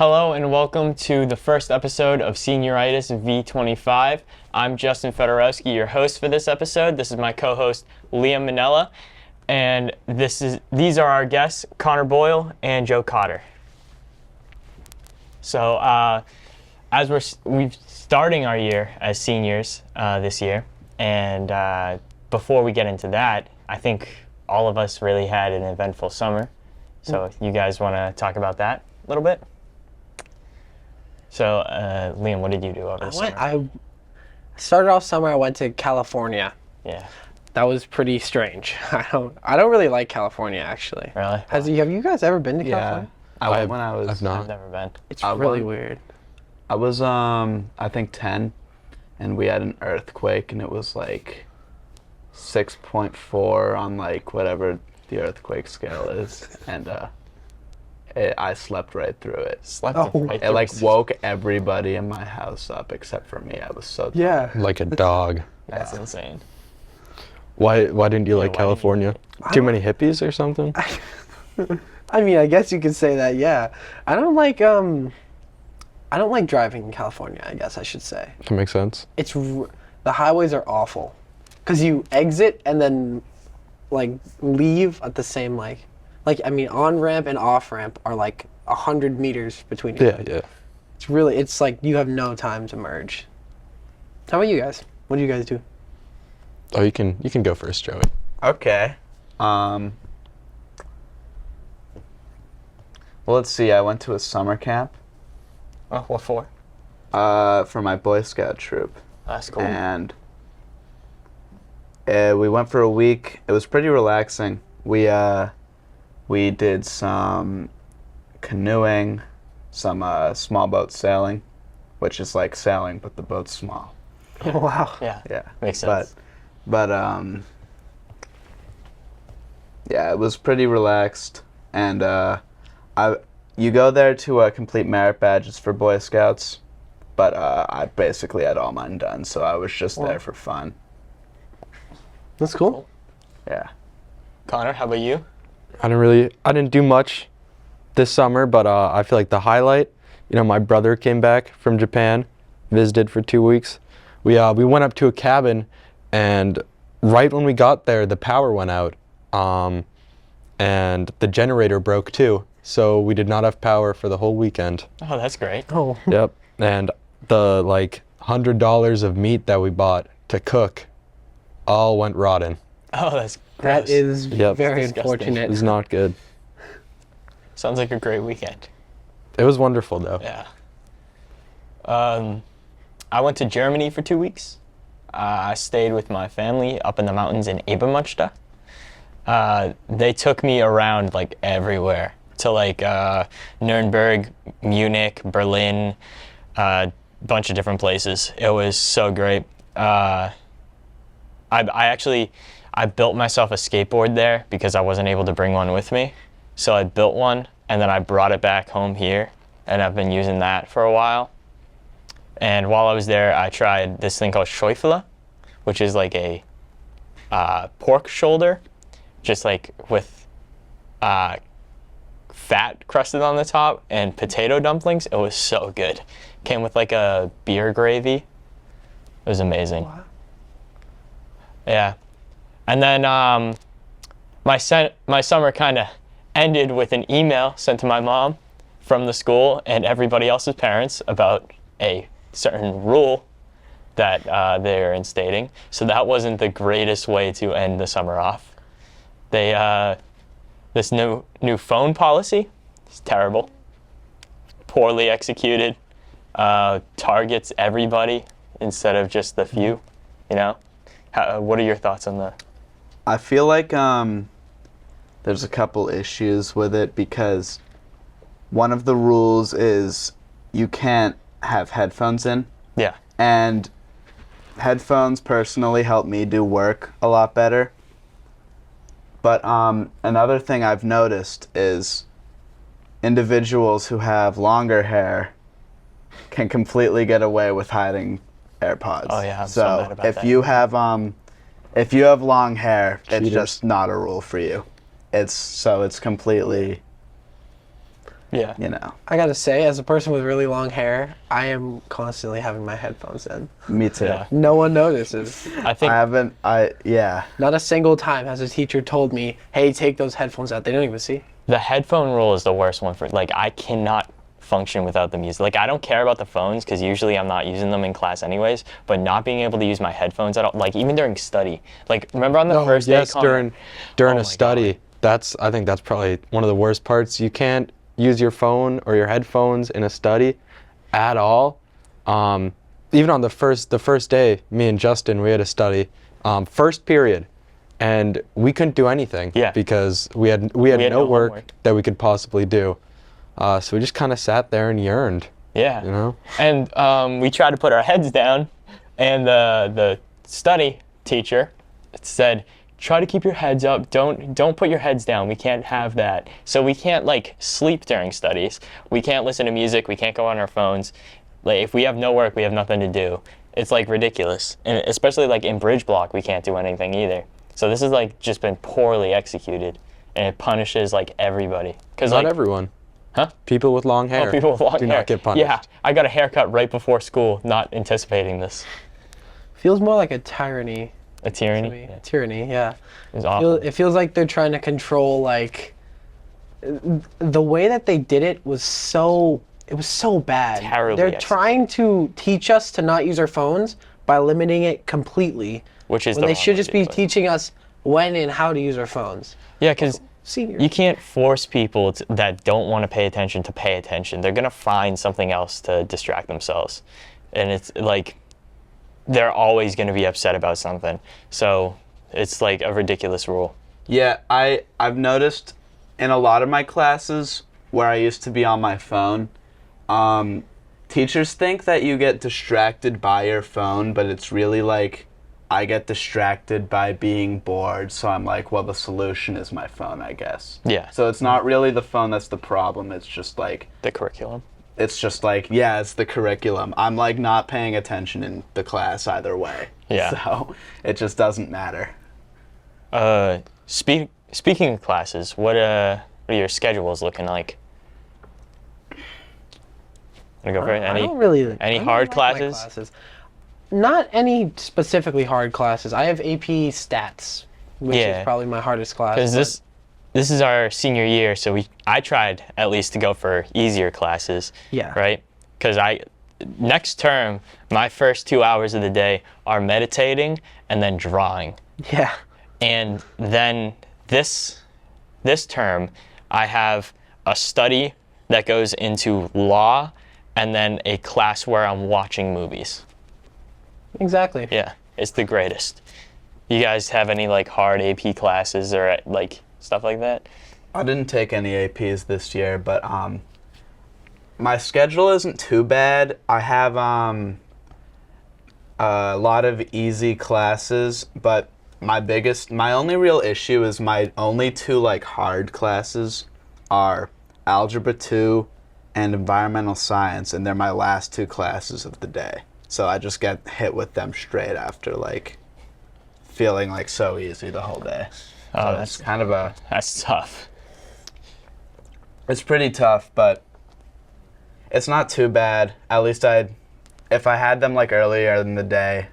Hello and welcome to the first episode of Senioritis v2025. I'm Justin Feterowski, your host for this episode. This is my co-host Liam Mennella, and these are our guests, Connor Boyle and Joe Cotter. So as we're starting our year as seniors this year, and before we get into that, I think all of us really had an eventful summer. So you guys want to talk about that a little bit? So, Liam, what did you do over the summer? I started off summer. I went to California. Yeah. That was pretty strange. I don't really like California, actually. Really? Have you guys ever been to California? I've never been. It's really weird. I was I think 10, and we had an earthquake, and it was like 6.4 on like whatever the earthquake scale is, and I slept right through it. It like woke everybody in my house up except for me. I was so tired. Like a dog. That's insane. Why didn't you like California? Too many hippies or something? I mean, I guess you could say that. Yeah, I don't like driving in California. I guess I should say. That makes sense. The highways are awful, cause you exit and then like leave at the same on ramp and off ramp are like 100 meters between you. Yeah. It's like you have no time to merge. How about you guys? What do you guys do? Oh, you can go first, Joey. Okay. Well, let's see. I went to a summer camp. Oh, what for? For my Boy Scout troop. That's cool. And we went for a week. It was pretty relaxing. We did some canoeing, some small boat sailing, which is like sailing, but the boat's small. Oh, wow. Yeah. Makes sense. But yeah, it was pretty relaxed, and you go there to complete merit badges for Boy Scouts, but I basically had all mine done, so I was just there for fun. That's cool. Yeah. Connor, how about you? I didn't do much this summer, but I feel like the highlight, my brother came back from Japan, visited for 2 weeks. We went up to a cabin, and right when we got there, the power went out, and the generator broke too. So we did not have power for the whole weekend. Oh, that's great. Oh. Yep. And the $100 of meat that we bought to cook all went rotten. Oh, that's gross. That is very Disgusting. unfortunate. It was not good. Sounds like a great weekend. It was wonderful though. Yeah. I went to Germany for 2 weeks. I stayed with my family up in the mountains in Ebermünster. They took me around like everywhere to Nuremberg, Munich, Berlin, a bunch of different places. It was so great. I built myself a skateboard there because I wasn't able to bring one with me. So I built one and then I brought it back home here, and I've been using that for a while. And while I was there, I tried this thing called Schäufele, which is like a pork shoulder, just like with fat crusted on the top and potato dumplings. It was so good. Came with like a beer gravy. It was amazing. Wow. Yeah. And then my summer kind of ended with an email sent to my mom from the school and everybody else's parents about a certain rule that they're instating. So that wasn't the greatest way to end the summer off. They this new phone policy is terrible, poorly executed, targets everybody instead of just the few. What are your thoughts on that? I feel like there's a couple issues with it, because one of the rules is you can't have headphones in. Yeah. And headphones personally help me do work a lot better. But another thing I've noticed is individuals who have longer hair can completely get away with hiding AirPods. Oh yeah, I'm so mad about that. If you have long hair, it's just not a rule for you. It's completely Yeah. you know. I gotta say, as a person with really long hair, I am constantly having my headphones in. Me too. Yeah. No one notices. I think Yeah. Not a single time has a teacher told me, hey, take those headphones out. They don't even see. the headphone rule is the worst one for, like, I cannot function without the music. Like, I don't care about the phones because usually I'm not using them in class anyways, but not being able to use my headphones at all, like even during study. Like, remember on the first day, yes, Connor? during Oh a my study. I think that's probably one of the worst parts. You can't use your phone or your headphones in a study at all. Even on the first day, me and Justin, we had a study, first period, and we couldn't do anything because we had no work homework that we could possibly do. So we just kind of sat there and yearned. Yeah. You know? And we tried to put our heads down, and the study teacher said, try to keep your heads up. Don't put your heads down. We can't have that. So we can't like sleep during studies. We can't listen to music. We can't go on our phones. Like if we have no work, we have nothing to do. It's like ridiculous. And especially like in bridge block, we can't do anything either. So this has like just been poorly executed, and it punishes like everybody. Cause Not like, everyone. Huh? People with long hair. Oh, people with long do hair. not get punished. Yeah, I got a haircut right before school, not anticipating this. Feels more like a tyranny A to tyranny. me. Yeah. Tyranny, yeah. It was awful. It feels like they're trying to control, like, the way that they did it was so bad. Terribly They're executed. trying to teach us to not use our phones by limiting it completely, Which is when the they wrong should way just to be do it. teaching us when and how to use our phones. Yeah, because Seniors. you can't force people that don't want to pay attention. They're gonna find something else to distract themselves, and it's like they're always gonna be upset about something. So it's like a ridiculous rule. Yeah, I've noticed in a lot of my classes where I used to be on my phone, teachers think that you get distracted by your phone, but it's really like I get distracted by being bored, so I'm like, well, the solution is my phone, I guess. Yeah. So it's not really the phone that's the problem, it's just like, The curriculum. yeah, it's the curriculum. I'm like not paying attention in the class either way. Yeah. So it just doesn't matter. Speaking of classes, what are your schedules looking like? Wanna go for it? I don't really. I don't hard like my classes? Not any specifically hard classes. I have AP Stats, which Yeah. is probably my hardest class. Because but this is our senior year, so I tried at least to go for easier classes. Yeah. Right? Because next term, my first 2 hours of the day are meditating and then drawing. Yeah. And then this term, I have a study that goes into law, and then a class where I'm watching movies. Exactly. Yeah, it's the greatest. You guys have any like hard AP classes or like stuff like that? I didn't take any APs this year, but my schedule isn't too bad. I have a lot of easy classes, but my only real issue is my only two like hard classes are Algebra 2 and Environmental Science, and they're my last two classes of the day. So I just get hit with them straight after like feeling like so easy the whole day. Oh, So it's kind of that's tough. it's pretty tough, but it's not too bad. At least if I had them like earlier in the day,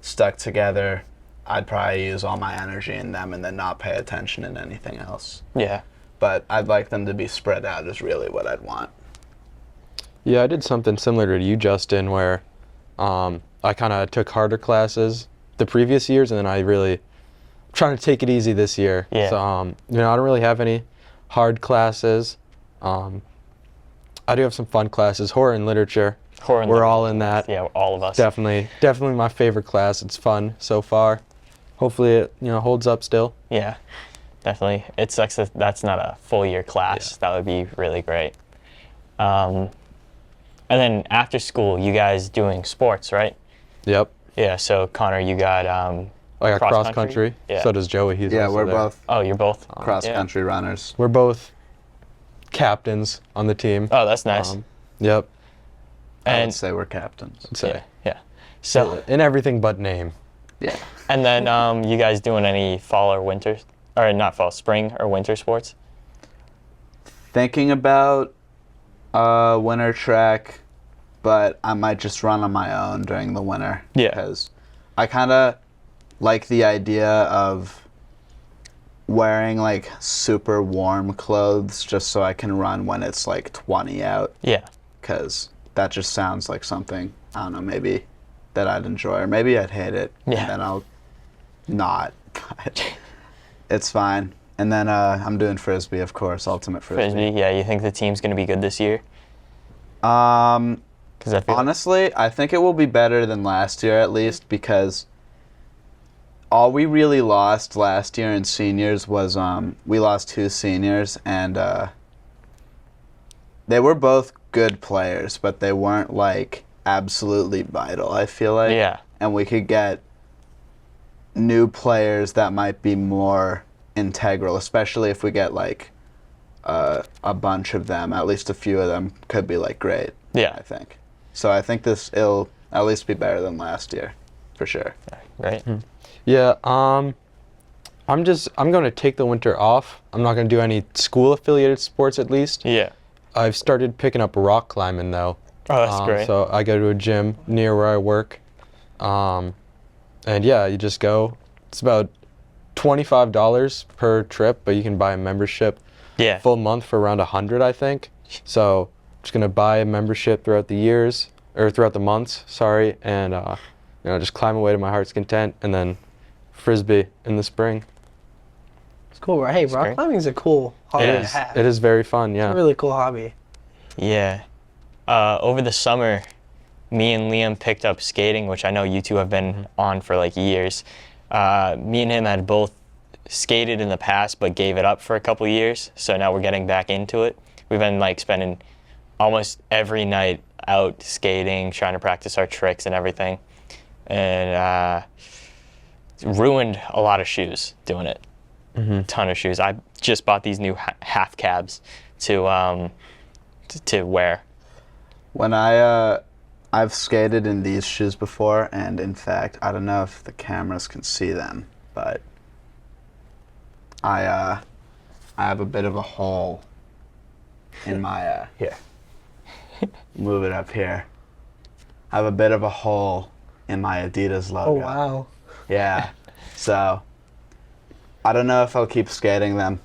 stuck together, I'd probably use all my energy in them and then not pay attention in anything else. Yeah. But I'd like them to be spread out is really what I'd want. Yeah, I did something similar to you, Justin, where I kind of took harder classes the previous years, and then I really trying to take it easy this year. Yeah. So, I don't really have any hard classes. I do have some fun classes. Horror and literature. Horror and We're literature. all in that. Yeah, all of us. Definitely my favorite class. It's fun so far. Hopefully it holds up still. Yeah, definitely. It sucks that that's not a full year class. Yeah. That would be really great. And then after school, you guys doing sports, right? Yep. Yeah. So Connor, you got I got cross country. Yeah. So does Joey. He's Yeah, also we're there. both Oh, you're both cross yeah. country runners. We're both captains on the team. Oh, that's nice. Yep. I And would say we're captains. I'd say. yeah. So In everything but name. Yeah. and then you guys doing any fall or winter, or not fall, spring or winter sports? thinking about winter track, but I might just run on my own during the winter. Yeah. Because I kind of like the idea of wearing like super warm clothes just so I can run when it's like 20 out. Yeah. Because that just sounds like something, I don't know, maybe that I'd enjoy, or maybe I'd hate it. Yeah. And then I'll not, but it's fine. And then I'm doing Frisbee, of course, Ultimate Frisbee. Frisbee, yeah. You think the team's going to be good this year? 'Cause Because I feel honestly, I think it will be better than last year at least, because all we really lost last year in seniors was we lost 2 seniors, and they were both good players, but they weren't like absolutely vital, I feel like. Yeah. And we could get new players that might be more integral, especially if we get like a bunch of them. At least a few of them could be like great. Yeah. I think. So I think it'll at least be better than last year, for sure. Right? Yeah, I'm going to take the winter off. I'm not going to do any school-affiliated sports at least. Yeah. I've started picking up rock climbing though. Oh, that's great. So I go to a gym near where I work. And yeah, you just go. It's about $25 per trip, but you can buy a membership Yeah. full month for around $100, I think. So just going to buy a membership throughout the months, sorry, and just climb away to my heart's content, and then Frisbee in the spring. It's cool, right? Hey, rock great. climbing is a cool hobby to have. It is very fun, yeah. It's a really cool hobby. Yeah. Over the summer, me and Liam picked up skating, which I know you two have been on for like years. Me and him had both skated in the past, but gave it up for a couple years. So now we're getting back into it. We've been like spending almost every night out skating, trying to practice our tricks and everything. And ruined a lot of shoes doing it. Ton of shoes. I just bought these new half cabs to wear. When I've skated in these shoes before, and in fact, I don't know if the cameras can see them, but I have a bit of a hole in my here. Move it up here. I have a bit of a hole in my Adidas logo. Oh, wow. Yeah. So I don't know if I'll keep skating them.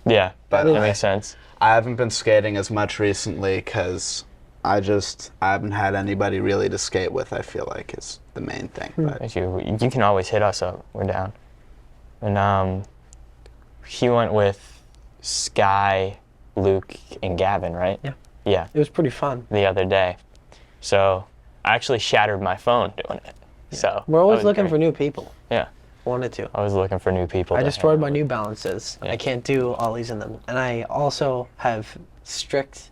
Yeah, But that makes sense. I haven't been skating as much recently because I haven't had anybody really to skate with, I feel like, is the main thing. But You can always hit us up. We're down. And he went with Sky, Luke, and Gavin, right? Yeah. Yeah, It was pretty fun. the other day. So I actually shattered my phone doing it. So We're that always was looking great. for new people. Yeah, Wanted to. I was looking for new people. I to destroyed hang my out New Balances. Yeah. I can't do ollies in them. And I also have strict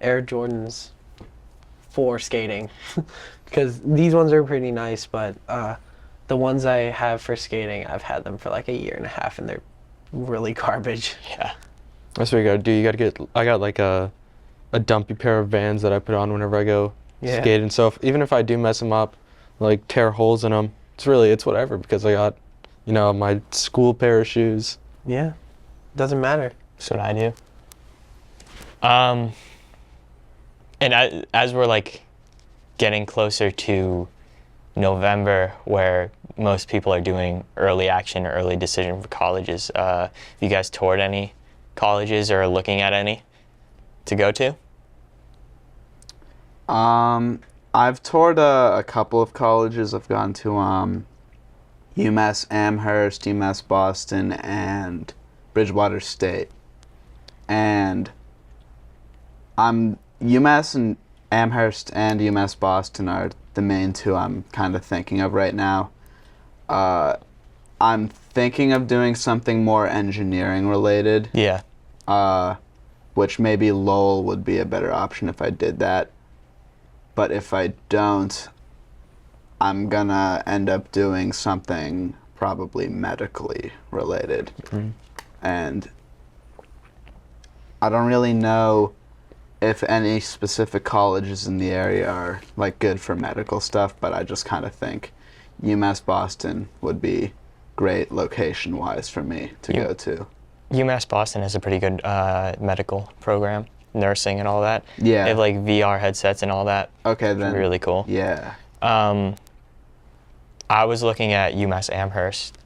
Air Jordans for skating. Because these ones are pretty nice, but the ones I have for skating, I've had them for like a year and a half, and they're really garbage. with. Yeah. That's what you gotta do. I got like a dumpy pair of Vans that I put on whenever I go Yeah. skating. So even if I do mess them up, like tear holes in them, it's whatever, because I got, my school pair of shoes. Yeah. Doesn't matter. That's what I do. And as we're like getting closer to November, where most people are doing early action or early decision for colleges, have you guys toured any colleges or looking at any to go to? I've toured a couple of colleges. I've gone to UMass Amherst, UMass Boston, and Bridgewater State. And UMass and Amherst and UMass Boston are the main two I'm kind of thinking of right now. I'm thinking of doing something more engineering related, Yeah. which maybe Lowell would be a better option if I did that. But if I don't, I'm gonna end up doing something probably medically related. And I don't really know if any specific colleges in the area are like good for medical stuff, but I just kind of think UMass Boston would be great location-wise for me to go to. UMass Boston has a pretty good medical program, nursing and all that. Yeah. They have like VR headsets and all that. Okay, then. Really cool. Yeah. I was looking at UMass Amherst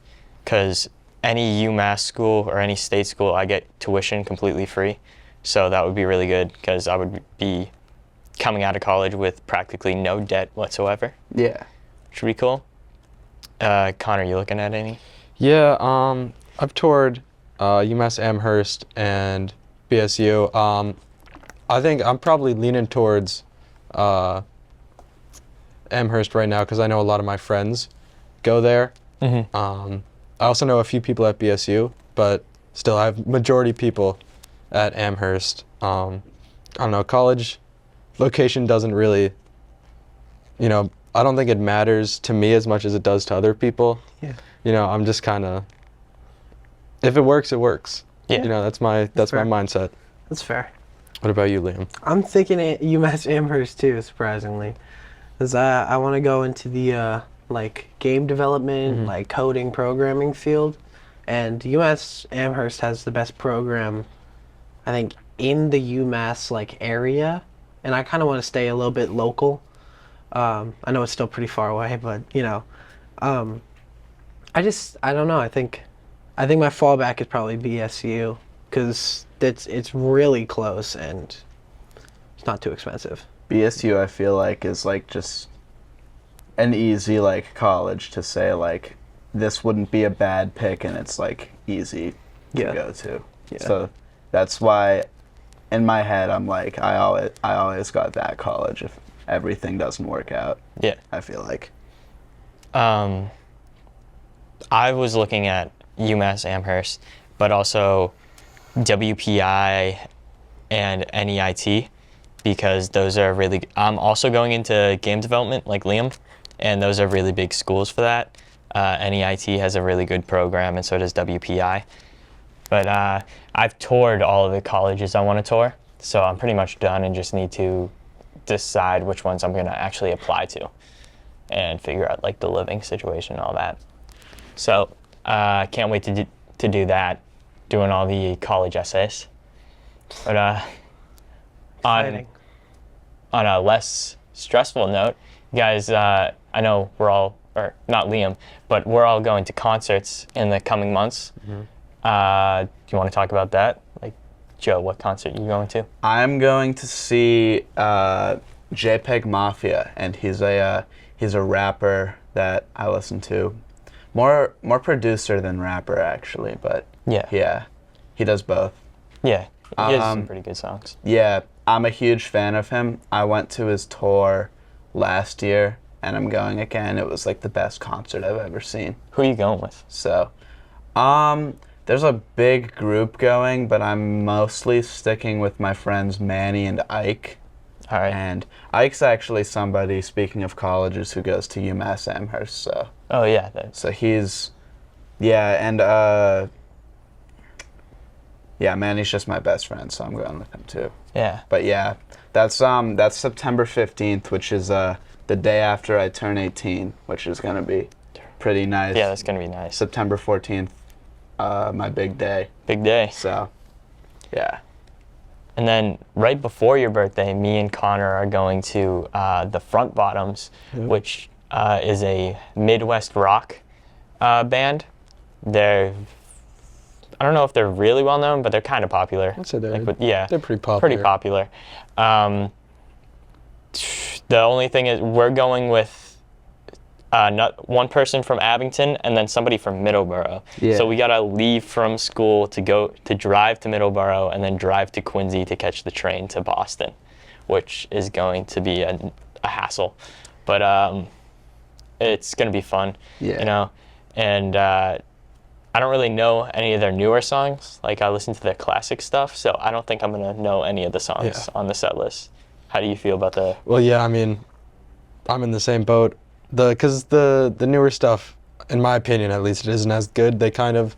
because any UMass school or any state school, I get tuition completely free. So that would be really good because I would be coming out of college with practically no debt whatsoever, Yeah. which would be cool. Connor, you looking at any? Yeah, I've toured UMass Amherst and BSU. I think I'm probably leaning towards Amherst right now because I know a lot of my friends go there. Mm-hmm. I also know a few people at BSU, but still I have majority people at Amherst. I don't know, college location doesn't really, I don't think it matters to me as much as it does to other people. Yeah. I'm just kind of, if it works, it works. Yeah. That's my fair. mindset. That's fair. What about you, Liam? I'm thinking UMass Amherst too, surprisingly, because I want to go into the like game development, like coding, programming field, and UMass Amherst has the best program, I think, in the UMass like area, and I kind of want to stay a little bit local. I know it's still pretty far away, but I don't know. I think my fallback is probably BSU because it's really close and it's not too expensive. BSU, I feel like, is like just an easy like college to say like this wouldn't be a bad pick, and it's like easy to go to. Yeah. So that's why, in my head, I'm like I always got that college if everything doesn't work out. Yeah. I feel like. I was looking at UMass Amherst, but also WPI and NEIT because those are really. I'm also going into game development like Liam, and those are really big schools for that. NEIT has a really good program, and so does WPI. But I've toured all of the colleges I want to tour, so I'm pretty much done and just need to decide which ones I'm going to actually apply to and figure out like the living situation and all that. So can't wait to do that, doing all the college essays. But on a less stressful note, you guys, I know we're all, or not Liam, but we're all going to concerts in the coming months. Do you want to talk about that? Like, Joe, what concert are you going to? I'm going to see JPEG Mafia, and he's a rapper that I listen to. More producer than rapper, actually, but yeah, he does both. Yeah, he has some pretty good songs. Yeah, I'm a huge fan of him. I went to his tour last year, and I'm going again. It was like the best concert I've ever seen. Who are you going with? So, there's a big group going, but I'm mostly sticking with my friends Manny and Ike. All right. And Ike's actually somebody, speaking of colleges, who goes to UMass Amherst, so. Oh, yeah. So he's, and Manny's just my best friend, so I'm going with him too. Yeah. But yeah, that's September 15th, which is the day after I turn 18, which is gonna be pretty nice. Yeah, that's gonna be nice. September 14th, my big day. Big day. So, yeah. And then right before your birthday, me and Connor are going to the Front Bottoms, which is a Midwest rock band. I don't know if they're really well known, but they're kind of popular. I'd say they're pretty popular. Pretty popular. The only thing is we're going with not one person from Abington and then somebody from Middleborough. Yeah. So we gotta leave from school to drive to Middleborough and then drive to Quincy to catch the train to Boston, which is going to be a hassle, but it's gonna be fun. Yeah. And I don't really know any of their newer songs. Like, I listen to their classic stuff, so I don't think I'm gonna know any of the songs on the set list. How do you feel about the? Well, yeah, I mean, I'm in the same boat. Because the newer stuff, in my opinion at least, it isn't as good. They kind of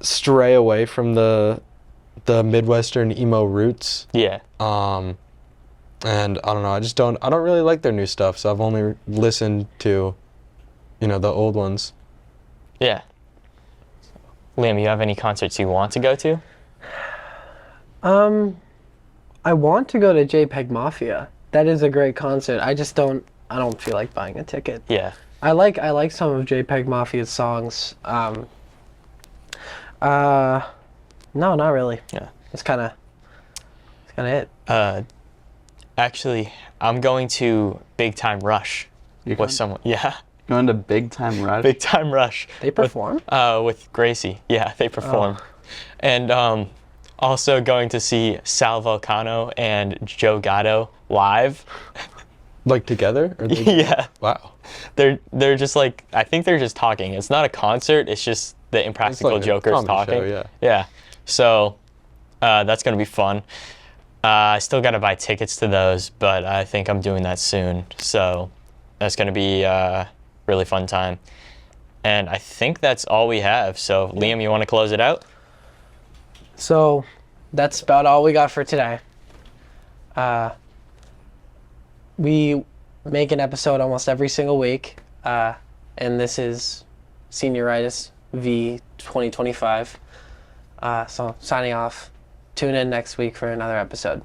stray away from the Midwestern emo roots. Yeah. And I don't know. I don't really like their new stuff. So I've only listened to, the old ones. Yeah. Liam, you have any concerts you want to go to? I want to go to JPEG Mafia. That is a great concert. I don't feel like buying a ticket. Yeah. I like some of JPEG Mafia's songs. No, not really. Yeah. It's kind of it. Actually, I'm going to Big Time Rush You're with someone. Yeah. going to Big Time Rush? Big Time Rush. They perform? With Gracie. Yeah, they perform. And also going to see Sal Volcano and Joe Gatto live. Like together? Or Yeah. Wow. They're just like, I think they're just talking. It's not a concert. It's just the Impractical like a Jokers comedy talking. show, yeah. Yeah. So that's going to be fun. I still got to buy tickets to those, but I think I'm doing that soon. So that's going to be a really fun time. And I think that's all we have. So Liam, you want to close it out? So that's about all we got for today. We make an episode almost every single week, and this is Senioritis v2025. So signing off. Tune in next week for another episode.